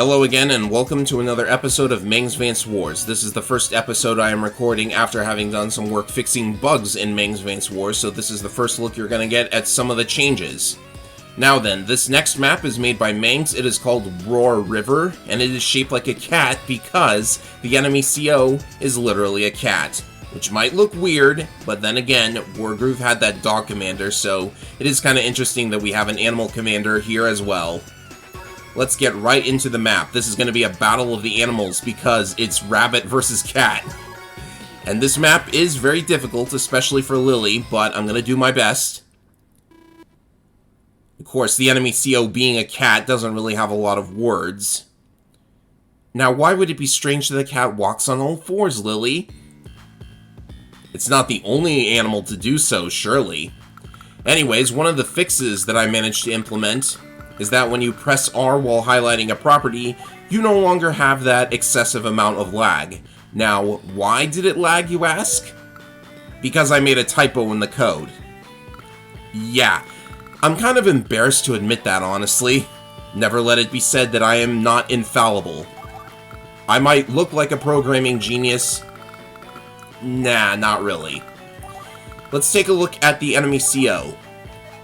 Hello again, and welcome to another episode of Mangsvance Wars. This is the first episode I am recording after having done some work fixing bugs in Mangsvance Wars, so this is the first look you're going to get at some of the changes. Now then, this next map is made by Mangs. It is called Roar River, and it is shaped like a cat because the enemy CO is literally a cat. Which might look weird, but then again, Wargroove had that dog commander, so it is kind of interesting that we have an animal commander here as well. Let's get right into the map. This is going to be a battle of the animals because it's rabbit versus cat. And this map is very difficult, especially for Lily, but I'm going to do my best. Of course, the enemy CO being a cat doesn't really have a lot of words. Now, why would it be strange that the cat walks on all fours, Lily? It's not the only animal to do so, surely. Anyways, one of the fixes that I managed to implement is that when you press R while highlighting a property, you no longer have that excessive amount of lag. Now, why did it lag, you ask? Because I made a typo in the code. Yeah, I'm kind of embarrassed to admit that, honestly. Never let it be said that I am not infallible. I might look like a programming genius. Nah, not really. Let's take a look at the enemy CO.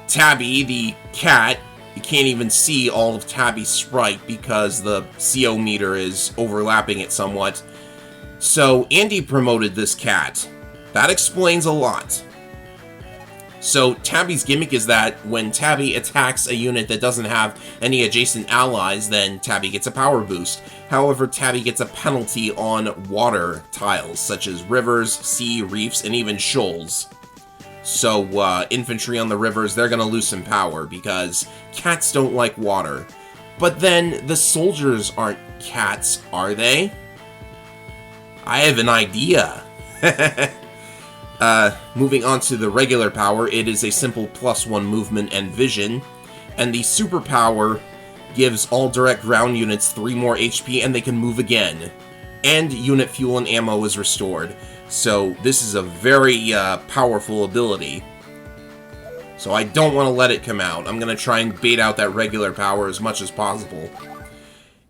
Tabby, the cat. You can't even see all of Tabby's sprite because the CO meter is overlapping it somewhat. So, Andy promoted this cat. That explains a lot. So, Tabby's gimmick is that when Tabby attacks a unit that doesn't have any adjacent allies, then Tabby gets a power boost. However, Tabby gets a penalty on water tiles, such as rivers, sea, reefs, and even shoals. So, infantry on the rivers, they're gonna lose some power, because cats don't like water. But then, the soldiers aren't cats, are they? I have an idea. Moving on to the regular power, it is a simple +1 movement and vision. And the superpower gives all direct ground units 3 more HP, and they can move again. And unit fuel and ammo is restored. So this is a very powerful ability. So I don't want to let it come out. I'm going to try and bait out that regular power as much as possible.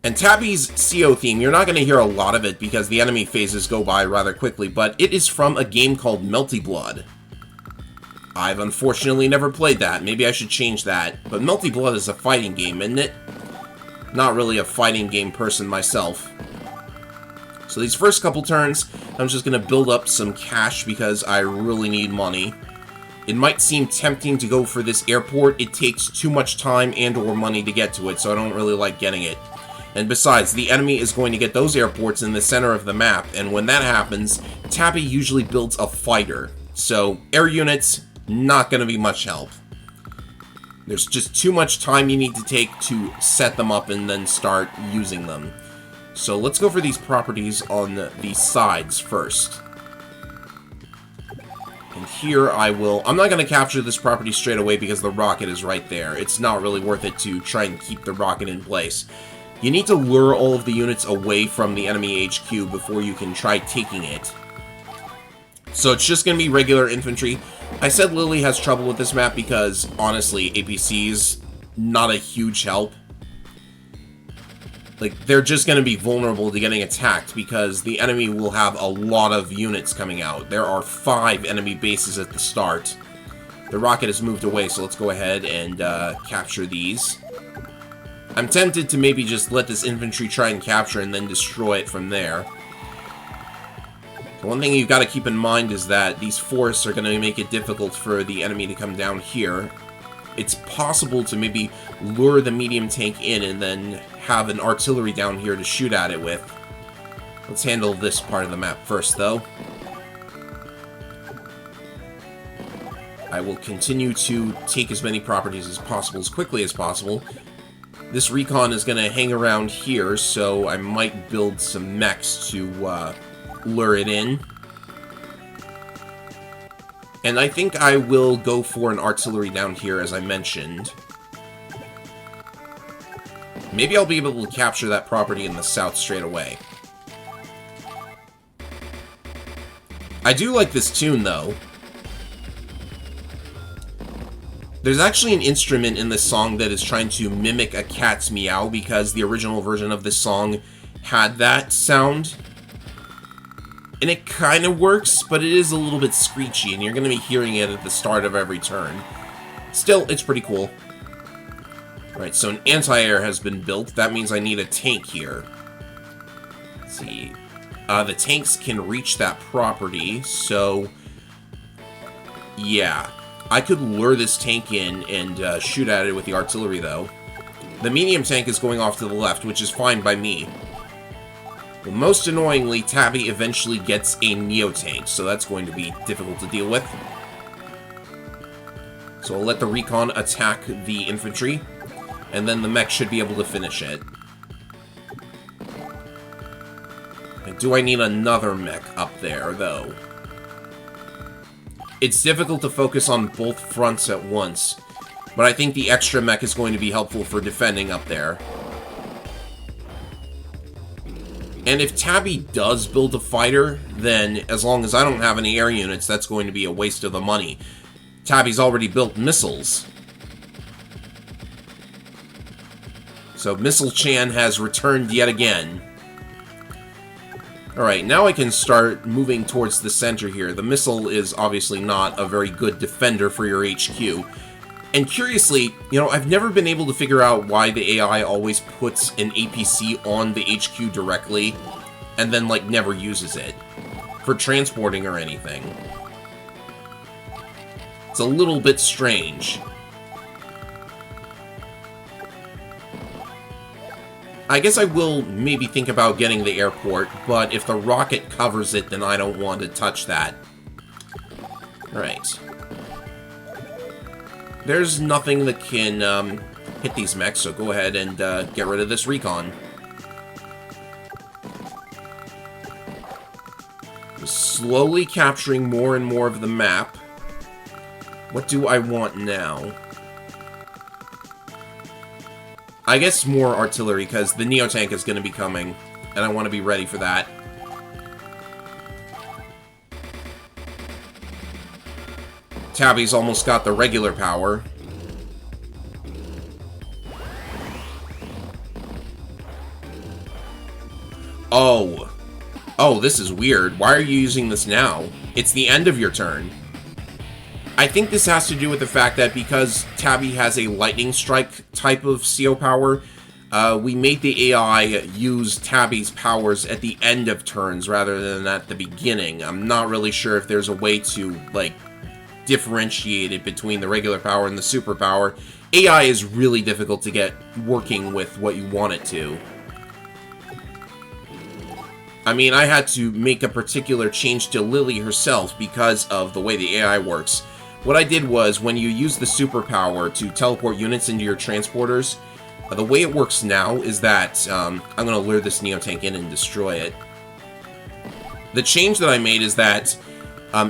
And Tabby's CO theme, you're not going to hear a lot of it because the enemy phases go by rather quickly, but it is from a game called Melty Blood. I've unfortunately never played that. Maybe I should change that. But Melty Blood is a fighting game, isn't it? Not really a fighting game person myself. So these first couple turns, I'm just going to build up some cash because I really need money. It might seem tempting to go for this airport. It takes too much time and or money to get to it, so I don't really like getting it. And besides, the enemy is going to get those airports in the center of the map, and when that happens, Tabby usually builds a fighter. So, air units, not going to be much help. There's just too much time you need to take to set them up and then start using them. So let's go for these properties on the sides first. And here I'm not going to capture this property straight away because the rocket is right there. It's not really worth it to try and keep the rocket in place. You need to lure all of the units away from the enemy HQ before you can try taking it. So it's just going to be regular infantry. I said Lily has trouble with this map because, honestly, APC's not a huge help. Like, they're just going to be vulnerable to getting attacked because the enemy will have a lot of units coming out. There are 5 enemy bases at the start. The rocket has moved away, so let's go ahead and capture these. I'm tempted to maybe just let this infantry try and capture and then destroy it from there. The one thing you've got to keep in mind is that these forests are going to make it difficult for the enemy to come down here. It's possible to maybe lure the medium tank in and then have an artillery down here to shoot at it with. Let's handle this part of the map first, though. I will continue to take as many properties as possible, as quickly as possible. This recon is going to hang around here, so I might build some mechs to lure it in. And I think I will go for an artillery down here, as I mentioned. Maybe I'll be able to capture that property in the south straight away. I do like this tune, though. There's actually an instrument in this song that is trying to mimic a cat's meow, because the original version of this song had that sound. And it kind of works, but it is a little bit screechy, and you're going to be hearing it at the start of every turn. Still, it's pretty cool. Alright, so an anti-air has been built. That means I need a tank here. Let's see. The tanks can reach that property, so... yeah. I could lure this tank in and shoot at it with the artillery, though. The medium tank is going off to the left, which is fine by me. Well, most annoyingly, Tabby eventually gets a Neo-tank, so that's going to be difficult to deal with. So I'll let the recon attack the infantry, and then the mech should be able to finish it. And do I need another mech up there, though? It's difficult to focus on both fronts at once, but I think the extra mech is going to be helpful for defending up there. And if Tabby does build a fighter, then as long as I don't have any air units, that's going to be a waste of the money. Tabby's already built missiles. So Missile Chan has returned yet again. Alright, now I can start moving towards the center here. The missile is obviously not a very good defender for your HQ. And curiously, you know, I've never been able to figure out why the AI always puts an APC on the HQ directly, and then, like, never uses it for transporting or anything. It's a little bit strange. I guess I will maybe think about getting the airport, but if the rocket covers it, then I don't want to touch that. Alright. There's nothing that can hit these mechs, so go ahead and get rid of this recon. Slowly capturing more and more of the map. What do I want now? I guess more artillery, because the Neo-tank is going to be coming, and I want to be ready for that. Tabby's almost got the regular power. Oh. Oh, this is weird. Why are you using this now? It's the end of your turn. I think this has to do with the fact that because Tabby has a lightning strike type of CO power, we made the AI use Tabby's powers at the end of turns rather than at the beginning. I'm not really sure if there's a way to, like, differentiate it between the regular power and the super power. AI is really difficult to get working with what you want it to. I mean, I had to make a particular change to Lily herself because of the way the AI works. What I did was, when you use the superpower to teleport units into your transporters, the way it works now is that, I'm going to lure this Neo-tank in and destroy it. The change that I made is that,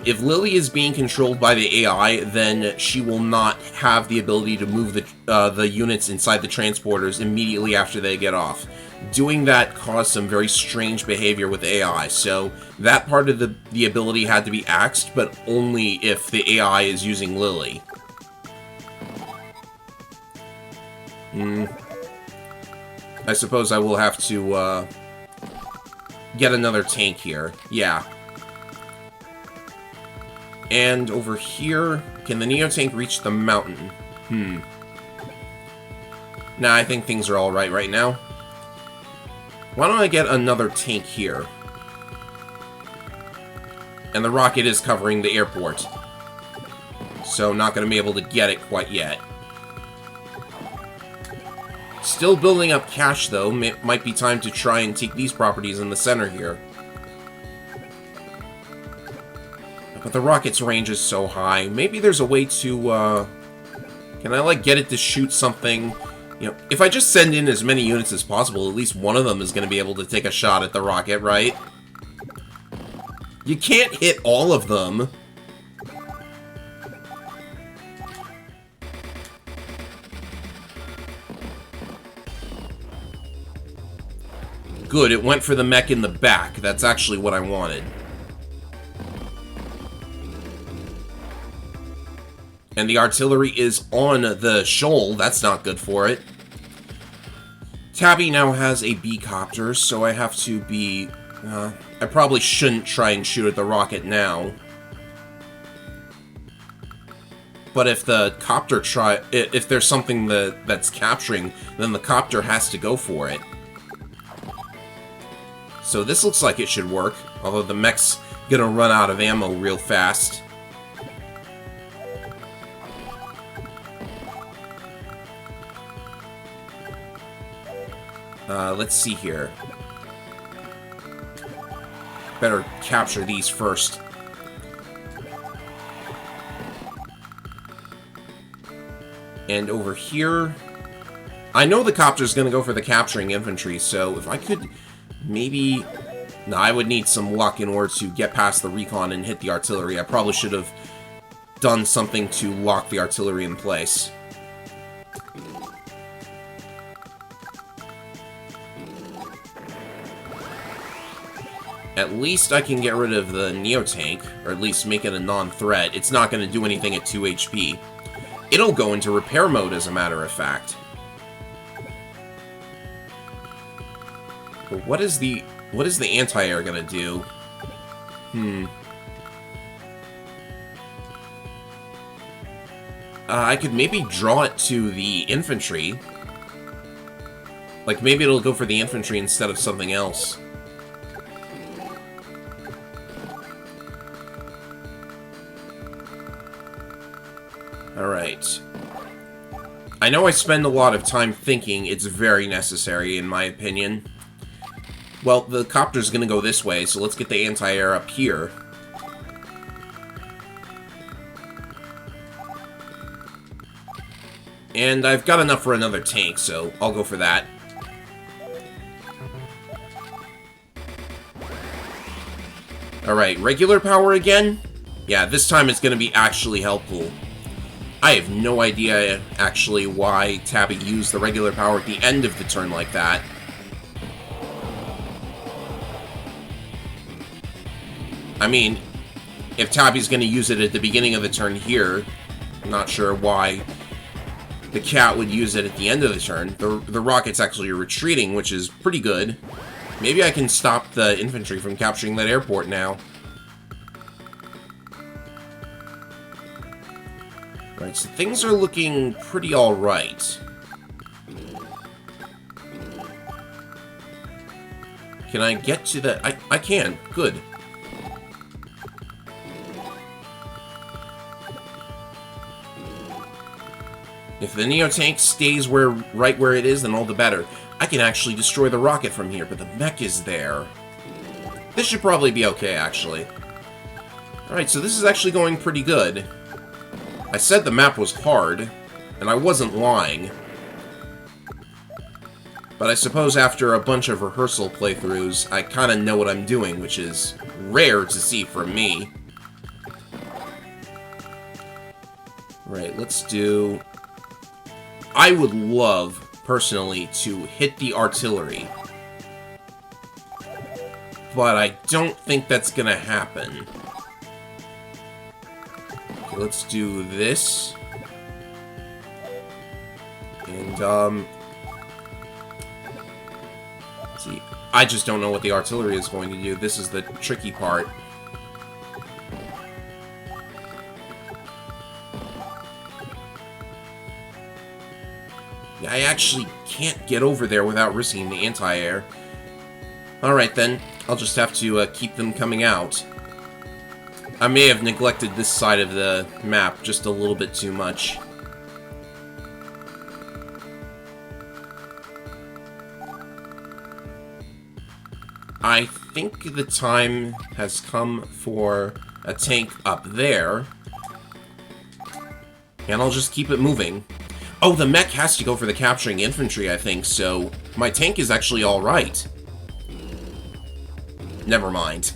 if Lily is being controlled by the AI, then she will not have the ability to move the units inside the transporters immediately after they get off. Doing that caused some very strange behavior with AI, so that part of the ability had to be axed, but only if the AI is using Lily. I suppose I will have to get another tank here. Yeah. And over here, can the Neo-tank reach the mountain? Nah, I think things are alright right now. Why don't I get another tank here? And the rocket is covering the airport, so not going to be able to get it quite yet. Still building up cash, though. Might be time to try and take these properties in the center here. But the rocket's range is so high. Maybe there's a way to, can I, like, get it to shoot something? You know, if I just send in as many units as possible, at least one of them is going to be able to take a shot at the rocket, right? You can't hit all of them. Good, it went for the mech in the back. That's actually what I wanted. And the artillery is on the shoal. That's not good for it. Tabby now has a B-copter, so I have to be... I probably shouldn't try and shoot at the rocket now. But if the copter if there's something that's capturing, then the copter has to go for it. So this looks like it should work, although the mech's gonna run out of ammo real fast. Let's see here. Better capture these first. And over here... I know the copter's gonna go for the capturing infantry, so if I could maybe... No, I would need some luck in order to get past the recon and hit the artillery. I probably should have done something to lock the artillery in place. At least I can get rid of the Neo-Tank, or at least make it a non-threat. It's not going to do anything at 2 HP. It'll go into repair mode, as a matter of fact. But what is the anti-air gonna do? I could maybe draw it to the infantry. Like, maybe it'll go for the infantry instead of something else. Alright. I know I spend a lot of time thinking. It's very necessary, in my opinion. Well, the copter's gonna go this way, so let's get the anti-air up here. And I've got enough for another tank, so I'll go for that. Alright, regular power again? Yeah, this time it's gonna be actually helpful. I have no idea, actually, why Tabby used the regular power at the end of the turn like that. I mean, if Tabby's going to use it at the beginning of the turn here, I'm not sure why the cat would use it at the end of the turn. The rocket's actually retreating, which is pretty good. Maybe I can stop the infantry from capturing that airport now. Right, so things are looking pretty alright. Can I get to the... I can. Good. If the Neo-Tank stays right where it is, then all the better. I can actually destroy the rocket from here, but the mech is there. This should probably be okay, actually. Alright, so this is actually going pretty good. I said the map was hard, and I wasn't lying. But I suppose after a bunch of rehearsal playthroughs, I kind of know what I'm doing, which is rare to see from me. Right, let's do... I would love, personally, to hit the artillery. But I don't think that's gonna happen. Okay, let's do this. And, see, I just don't know what the artillery is going to do. This is the tricky part. I actually can't get over there without risking the anti-air. Alright then, I'll just have to keep them coming out. I may have neglected this side of the map just a little bit too much. I think the time has come for a tank up there. And I'll just keep it moving. Oh, the mech has to go for the capturing infantry, I think, so my tank is actually alright. Never mind.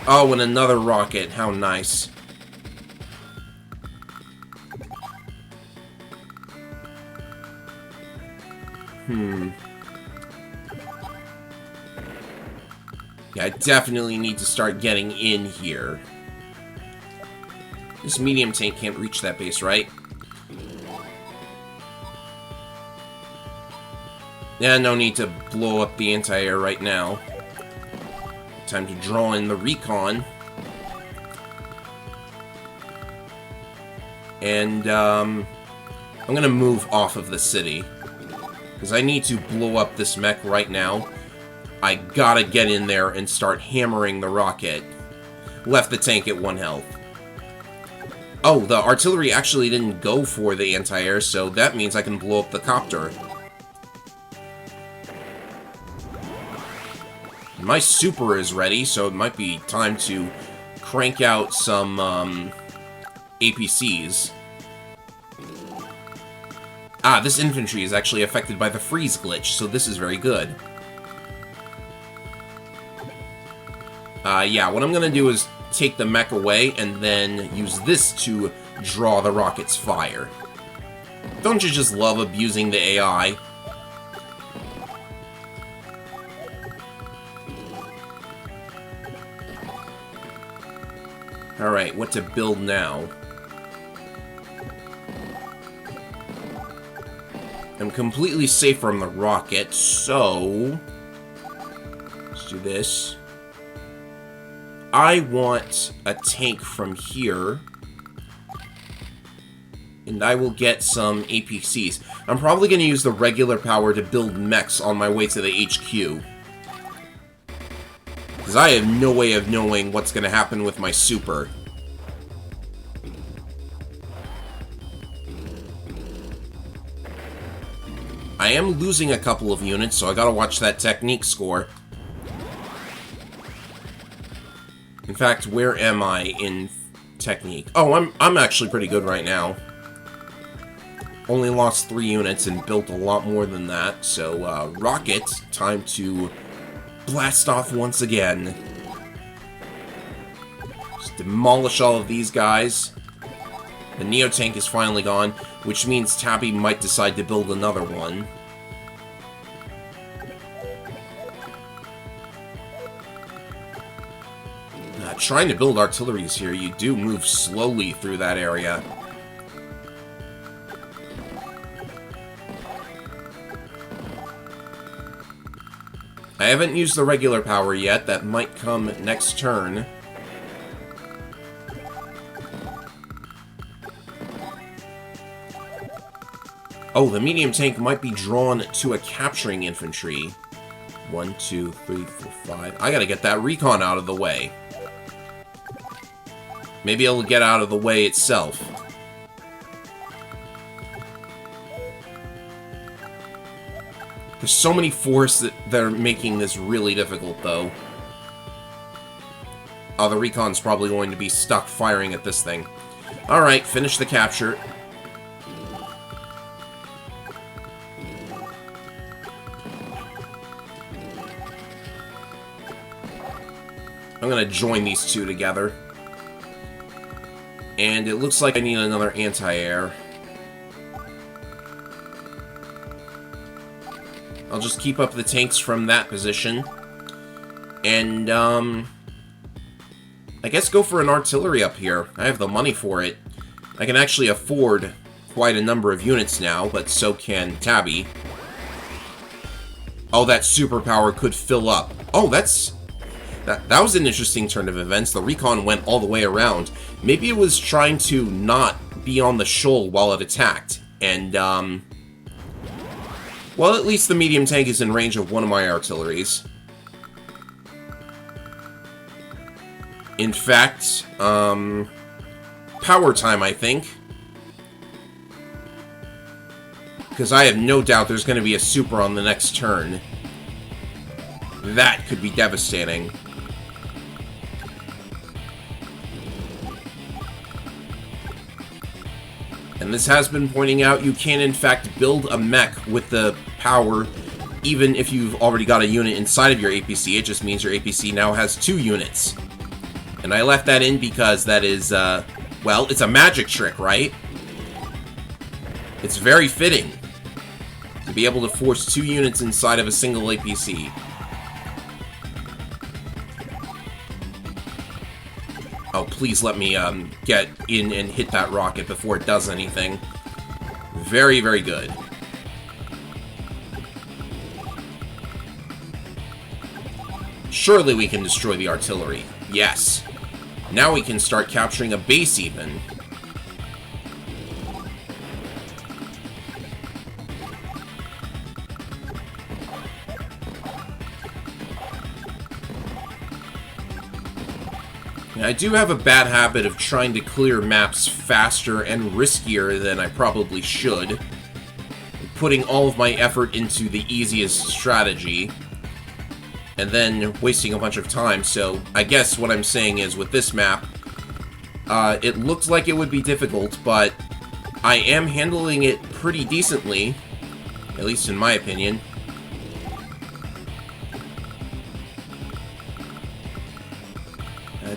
Oh, and another rocket. How nice. Yeah, I definitely need to start getting in here. This medium tank can't reach that base, right? Yeah, no need to blow up the anti-air right now. Time to draw in the recon. And, I'm gonna move off of the city. Because I need to blow up this mech right now. I gotta get in there and start hammering the rocket. Left the tank at 1 health. Oh, the artillery actually didn't go for the anti-air, so that means I can blow up the copter. My super is ready, so it might be time to crank out some APCs. Ah, this infantry is actually affected by the freeze glitch, so this is very good. Yeah, what I'm gonna do is take the mech away and then use this to draw the rocket's fire. Don't you just love abusing the AI? Alright, what to build now? I'm completely safe from the rocket, so... let's do this. I want a tank from here. And I will get some APCs. I'm probably going to use the regular power to build mechs on my way to the HQ. Because I have no way of knowing what's going to happen with my super. I am losing a couple of units, so I gotta watch that technique score. In fact, where am I in technique? Oh, I'm actually pretty good right now. Only lost 3 units and built a lot more than that, so, rocket, time to blast off once again. Just demolish all of these guys. The Neo-Tank is finally gone, which means Tabby might decide to build another one. Trying to build artilleries here, you do move slowly through that area. I haven't used the regular power yet, that might come next turn. Oh, the medium tank might be drawn to a capturing infantry. 1, 2, 3, 4, 5. I gotta get that recon out of the way. Maybe it'll get out of the way itself. There's so many force that are making this really difficult, though. Oh, the recon's probably going to be stuck firing at this thing. Alright, finish the capture. I'm gonna join these two together. And it looks like I need another anti-air. I'll just keep up the tanks from that position. And, I guess go for an artillery up here. I have the money for it. I can actually afford quite a number of units now, but so can Tabby. Oh, that superpower could fill up. Oh, that was an interesting turn of events. The recon went all the way around. Maybe it was trying to not be on the shoal while it attacked. And, well, at least the medium tank is in range of one of my artilleries. In fact, power time, I think. Because I have no doubt there's going to be a super on the next turn. That could be devastating. And this has been pointing out you can in fact build a mech with the power even if you've already got a unit inside of your APC. It just means your APC now has 2 units. And I left that in because that is, well, it's a magic trick, right? It's very fitting to be able to force 2 units inside of a single APC. please let me get in and hit that rocket before it does anything. Very, very good. Surely we can destroy the artillery. Yes. Now we can start capturing a base even. I do have a bad habit of trying to clear maps faster and riskier than I probably should, putting all of my effort into the easiest strategy, and then wasting a bunch of time. So I guess what I'm saying is, with this map, it looks like it would be difficult, but I am handling it pretty decently, at least in my opinion.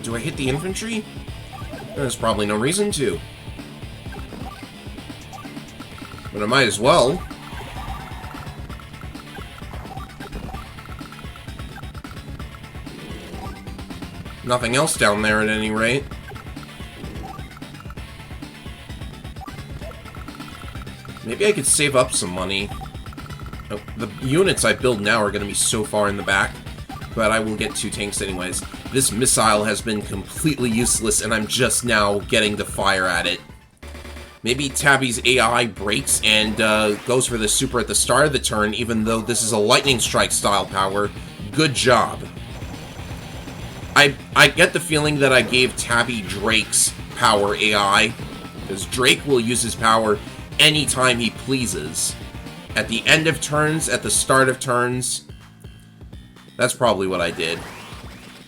Do I hit the infantry? There's probably no reason to. But I might as well. Nothing else down there at any rate. Maybe I could save up some money. Oh, the units I build now are going to be so far in the back, but I will get 2 tanks anyways. This missile has been completely useless, and I'm just now getting to fire at it. Maybe Tabby's AI breaks and goes for the super at the start of the turn, even though this is a lightning strike style power. Good job. I get the feeling that I gave Tabby Drake's power AI, because Drake will use his power anytime he pleases. At the end of turns, at the start of turns. That's probably what I did.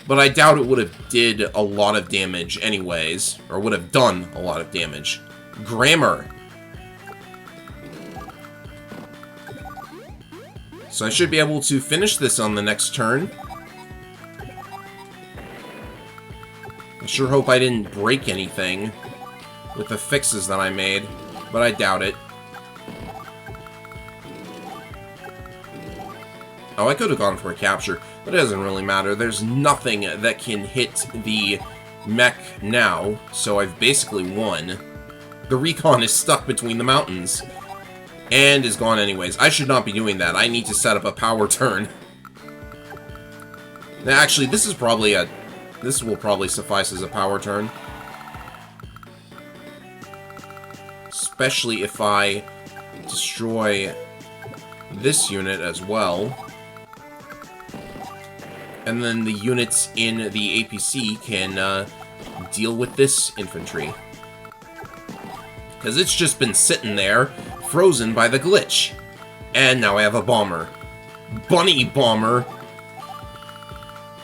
But I doubt it would have did a lot of damage anyways, or would have done a lot of damage. Grammar. So I should be able to finish this on the next turn. I sure hope I didn't break anything with the fixes that I made, but I doubt it. Oh, I could have gone for a capture, but it doesn't really matter. There's nothing that can hit the mech now, so I've basically won. The recon is stuck between the mountains, and is gone anyways. I should not be doing that. I need to set up a power turn. Now, actually, this is probably a... This will probably suffice as a power turn. Especially if I destroy this unit as well. And then the units in the APC can deal with this infantry. Because it's just been sitting there, frozen by the glitch. And now I have a bomber. Bunny bomber!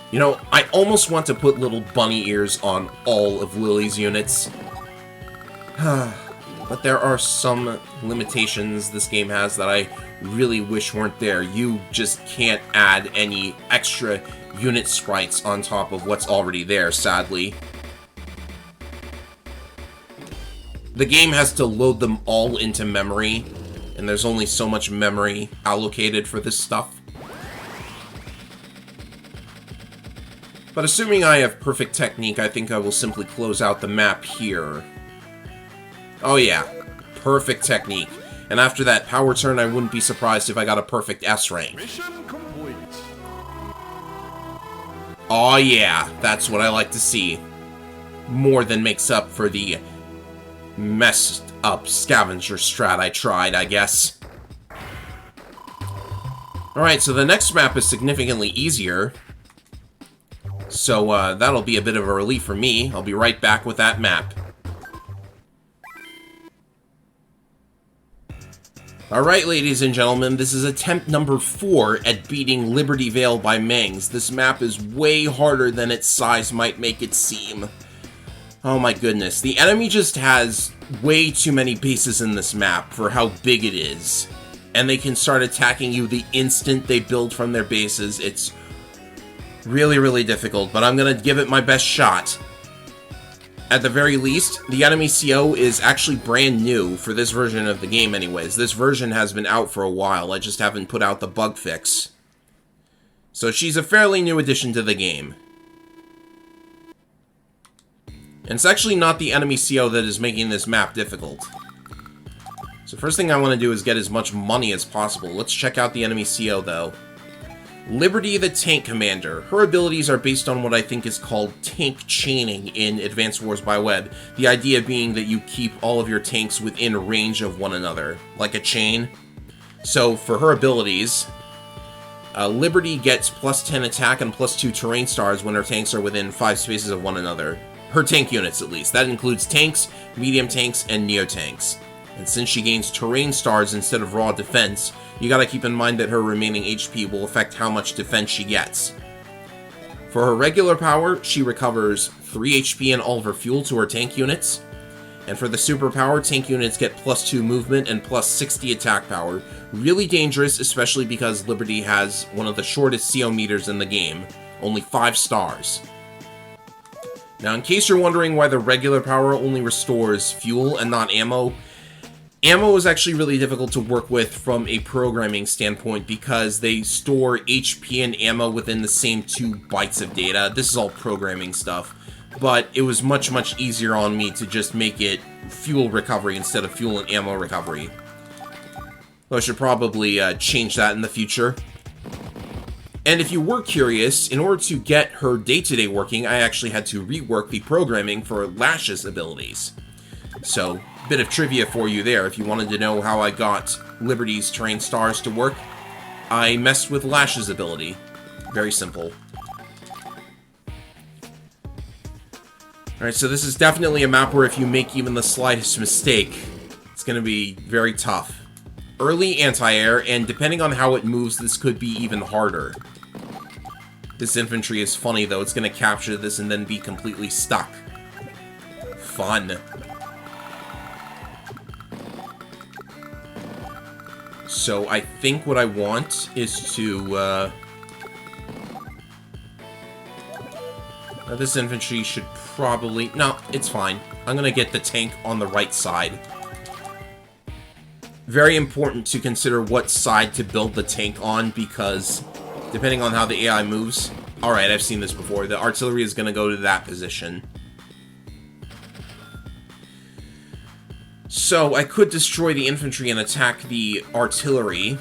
You know, I almost want to put little bunny ears on all of Lily's units. But there are some limitations this game has that I really wish weren't there. You just can't add any extra unit sprites on top of what's already there, sadly. The game has to load them all into memory, and there's only so much memory allocated for this stuff. But assuming I have perfect technique, I think I will simply close out the map here. Oh yeah, perfect technique. And after that power turn, I wouldn't be surprised if I got a perfect S rank. Mission complete. Oh yeah, that's what I like to see. More than makes up for the messed up scavenger strat I tried, I guess. Alright, so the next map is significantly easier. So that'll be a bit of a relief for me. I'll be right back with that map. Alright, ladies and gentlemen, this is attempt number 4 at beating Liberty Vale by Mangs. This map is way harder than its size might make it seem. Oh my goodness, the enemy just has way too many bases in this map for how big it is. And they can start attacking you the instant they build from their bases. It's really, really difficult, but I'm gonna give it my best shot. At the very least, the enemy CO is actually brand new for this version of the game anyways. This version has been out for a while, I just haven't put out the bug fix. So she's a fairly new addition to the game. And it's actually not the enemy CO that is making this map difficult. So first thing I want to do is get as much money as possible. Let's check out the enemy CO, though. Liberty, the tank commander. Her abilities are based on what I think is called tank chaining in Advanced Wars by Web. The idea being that you keep all of your tanks within range of one another, like a chain. So for her abilities, Liberty gets plus 10 attack and plus 2 terrain stars when her tanks are within 5 spaces of one another. Her tank units, at least. That includes tanks, medium tanks, and neo-tanks. And since she gains terrain stars instead of raw defense, you gotta keep in mind that her remaining HP will affect how much defense she gets. For her regular power, she recovers 3 HP and all of her fuel to her tank units. And for the superpower, tank units get plus 2 movement and plus 60 attack power. Really dangerous, especially because Liberty has one of the shortest CO meters in the game, only 5 stars. Now, in case you're wondering why the regular power only restores fuel and not ammo, ammo is actually really difficult to work with from a programming standpoint because they store HP and ammo within the same 2 bytes of data. This is all programming stuff, but it was much, much easier on me to just make it fuel recovery instead of fuel and ammo recovery. Though I should probably change that in the future. And if you were curious, in order to get her day-to-day working, I actually had to rework the programming for Lash's abilities. So, bit of trivia for you there. If you wanted to know how I got Liberty's terrain stars to work, I messed with Lash's ability. Very simple. Alright, so this is definitely a map where if you make even the slightest mistake, it's going to be very tough. Early anti-air, and depending on how it moves, this could be even harder. This infantry is funny, though. It's going to capture this and then be completely stuck. Fun. So I think what I want is to, this infantry should probably... No, it's fine. I'm going to get the tank on the right side. Very important to consider what side to build the tank on, because depending on how the AI moves... Alright, I've seen this before. The artillery is going to go to that position. So, I could destroy the infantry and attack the artillery.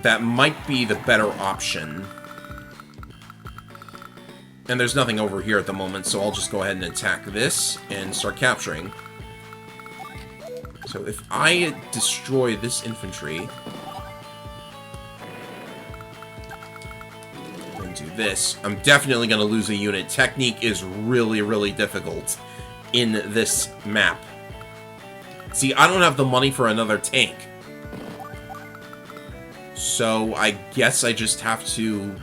That might be the better option. And there's nothing over here at the moment, so I'll just go ahead and attack this and start capturing. So if I destroy this infantry... and do this, I'm definitely going to lose a unit. Technique is really, really difficult in this map. See, I don't have the money for another tank. So I guess I just have to...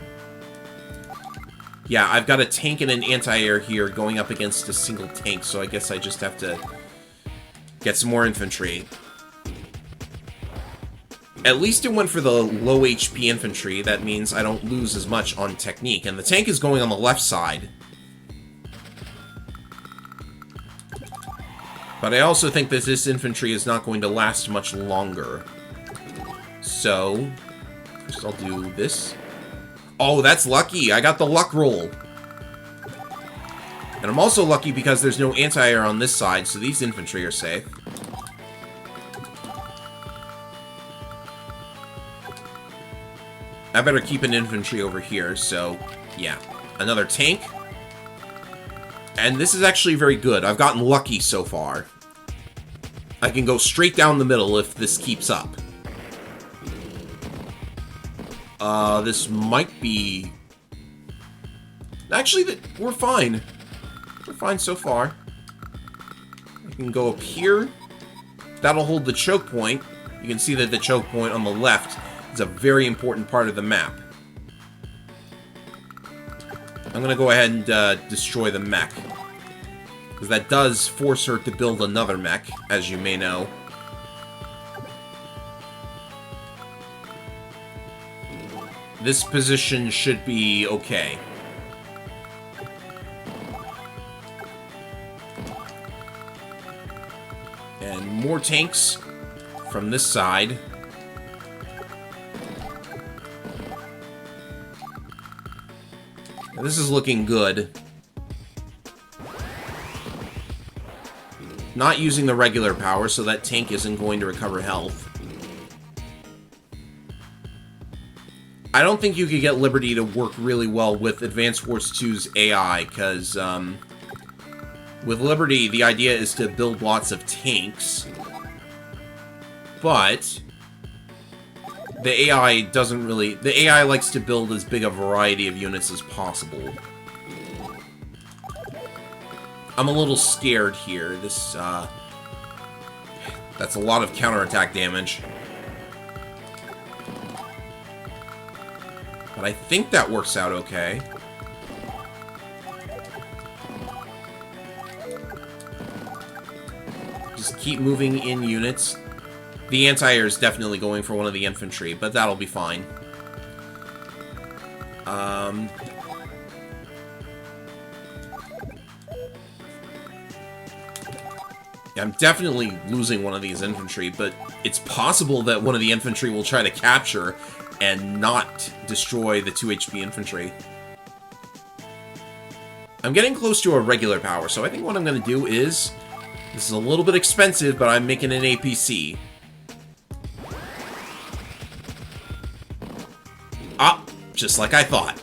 Yeah, I've got a tank and an anti-air here going up against a single tank, so I guess I just have to get some more infantry. At least it went for the low HP infantry. That means I don't lose as much on technique. And the tank is going on the left side. But I also think that this infantry is not going to last much longer. So, first I'll do this. Oh, that's lucky. I got the luck roll. And I'm also lucky because there's no anti-air on this side, so these infantry are safe. I better keep an infantry over here, so yeah. Another tank. And this is actually very good. I've gotten lucky so far. I can go straight down the middle if this keeps up. This might be... Actually, we're fine. We're fine so far. I can go up here. That'll hold the choke point. You can see that the choke point on the left is a very important part of the map. I'm going to go ahead and destroy the mech. Because that does force her to build another mech, as you may know. This position should be okay. And more tanks from this side. Now, this is looking good. Not using the regular power, so that tank isn't going to recover health. I don't think you could get Liberty to work really well with Advance Wars 2's AI, because with Liberty, the idea is to build lots of tanks, but the AI doesn't really... The AI likes to build as big a variety of units as possible. I'm a little scared here. This, that's a lot of counterattack damage. But I think that works out okay. Just keep moving in units. The anti-air is definitely going for one of the infantry, but that'll be fine. Yeah, I'm definitely losing one of these infantry, but it's possible that one of the infantry will try to capture and not destroy the 2 HP infantry. I'm getting close to a regular power, so I think what I'm going to do is... This is a little bit expensive, but I'm making an APC. Ah, just like I thought.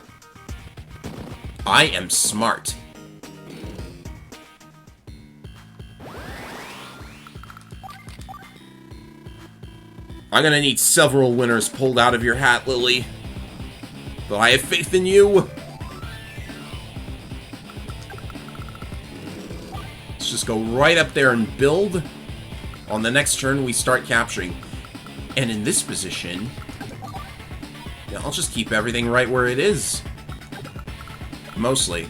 I am smart. I'm gonna need several winners pulled out of your hat, Lily. But I have faith in you. Let's just go right up there and build. On the next turn, we start capturing. And in this position, yeah, I'll just keep everything right where it is. Mostly.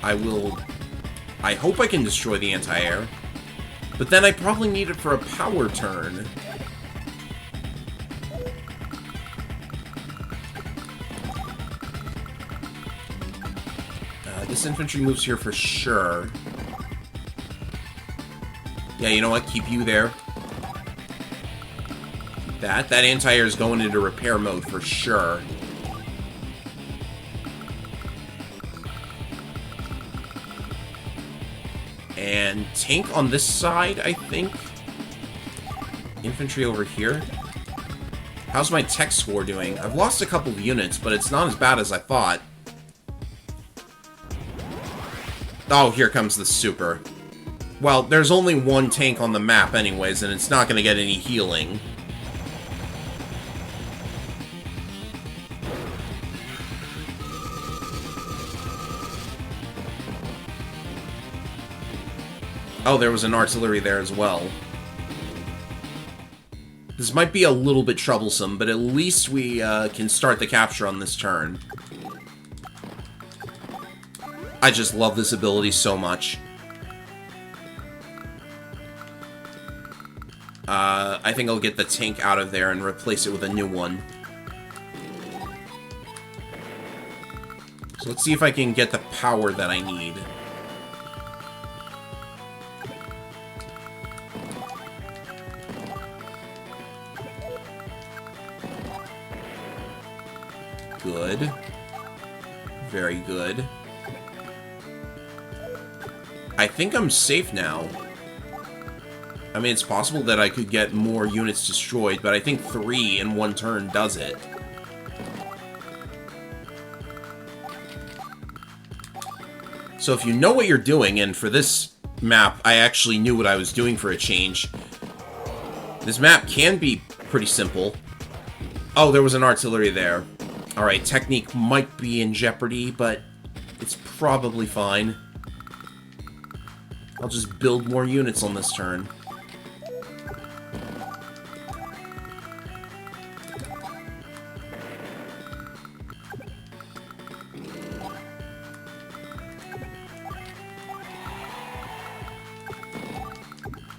I hope I can destroy the anti-air. But then I probably need it for a power turn. This infantry moves here for sure. Yeah, you know what? Keep you there. That anti-air is going into repair mode for sure. And tank on this side, I think. Infantry over here. How's my tech score doing? I've lost a couple of units, but it's not as bad as I thought. Oh, here comes the super. Well, there's only one tank on the map anyways, and it's not going to get any healing. Oh, there was an artillery there as well. This might be a little bit troublesome, but at least we can start the capture on this turn. I just love this ability so much. I think I'll get the tank out of there and replace it with a new one. So let's see if I can get the power that I need. Good. Very good. I think I'm safe now. I mean, it's possible that I could get more units destroyed, but I think 3 in one turn does it. So if you know what you're doing, and for this map, I actually knew what I was doing for a change. This map can be pretty simple. Oh, there was an artillery there. Alright, technique might be in jeopardy, but it's probably fine. I'll just build more units on this turn.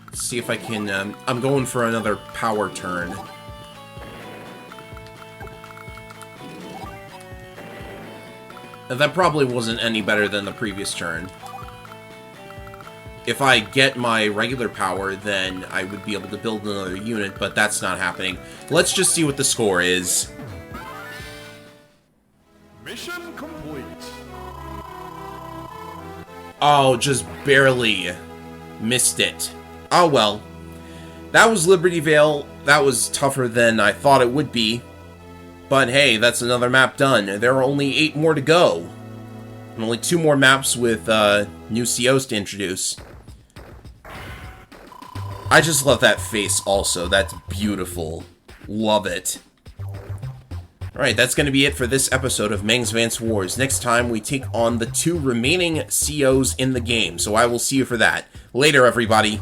Let's see if I can... I'm going for another power turn. That probably wasn't any better than the previous turn. If I get my regular power, then I would be able to build another unit, but that's not happening. Let's just see what the score is. Mission complete. Oh, just barely missed it. Oh well. That was Liberty Vale. That was tougher than I thought it would be. But hey, that's another map done. There are only 8 more to go. And only 2 more maps with new COs to introduce. I just love that face also. That's beautiful. Love it. Alright, that's going to be it for this episode of Mangsvance Wars. Next time, we take on the 2 remaining COs in the game, so I will see you for that. Later, everybody.